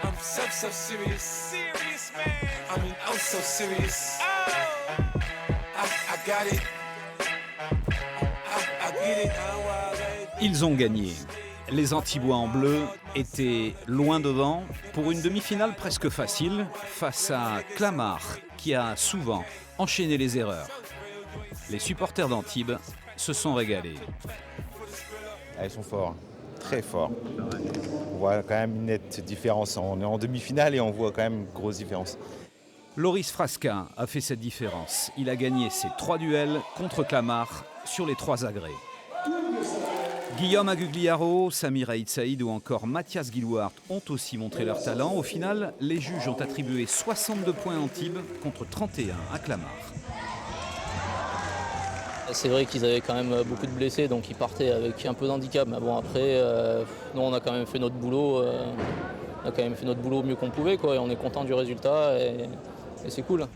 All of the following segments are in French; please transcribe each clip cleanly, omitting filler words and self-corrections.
I'm so serious. Serious, man. I mean, I'm so serious. Oh. I got it. I get it. Ils ont gagné. Les Antibois en bleu étaient loin devant pour une demi-finale presque facile face à Clamart qui a souvent enchaîné les erreurs. Les supporters d'Antibes se sont régalés. Ils sont forts, très forts. On voit quand même une nette différence. On est en demi-finale et on voit quand même une grosse différence. Loris Frasca a fait cette différence. Il a gagné ses 3 duels contre Clamart sur les 3 agrès. Guillaume Agugliaro, Samir Aït Saïd ou encore Mathias Guillouart ont aussi montré leur talent. Au final, les juges ont attribué 62 points à Antibes contre 31 à Clamart. C'est vrai qu'ils avaient quand même beaucoup de blessés, donc ils partaient avec un peu d'handicap. Mais bon, après, nous, on a quand même fait notre boulot. On a quand même fait notre boulot mieux qu'on pouvait, quoi, et on est content du résultat et c'est cool.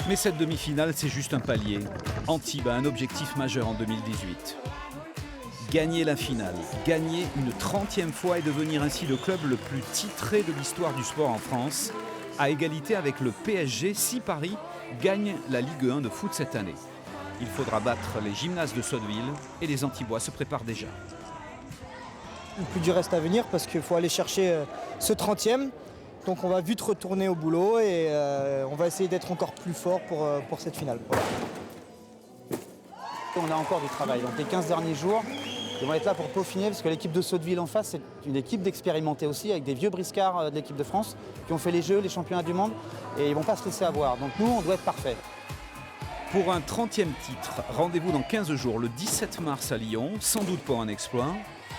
Mais cette demi-finale, c'est juste un palier. Antibes a un objectif majeur en 2018. Gagner la finale, gagner une 30e fois et devenir ainsi le club le plus titré de l'histoire du sport en France, à égalité avec le PSG si Paris gagne la Ligue 1 de foot cette année. Il faudra battre les Gymnases de Sotteville et les Antibois se préparent déjà. Le plus dur reste à venir parce qu'il faut aller chercher ce 30e. Donc on va vite retourner au boulot et on va essayer d'être encore plus fort pour cette finale. Voilà. On a encore du travail. Donc les 15 derniers jours, ils vont être là pour peaufiner parce que l'équipe de Sotteville en face, c'est une équipe d'expérimentés aussi, avec des vieux briscards de l'équipe de France qui ont fait les Jeux, les championnats du monde et ils ne vont pas se laisser avoir. Donc nous, on doit être parfait. Pour un 30e titre, rendez-vous dans 15 jours, le 17 mars à Lyon, sans doute pour un exploit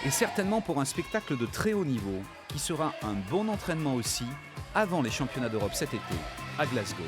et certainement pour un spectacle de très haut niveau qui sera un bon entraînement aussi avant les championnats d'Europe cet été à Glasgow.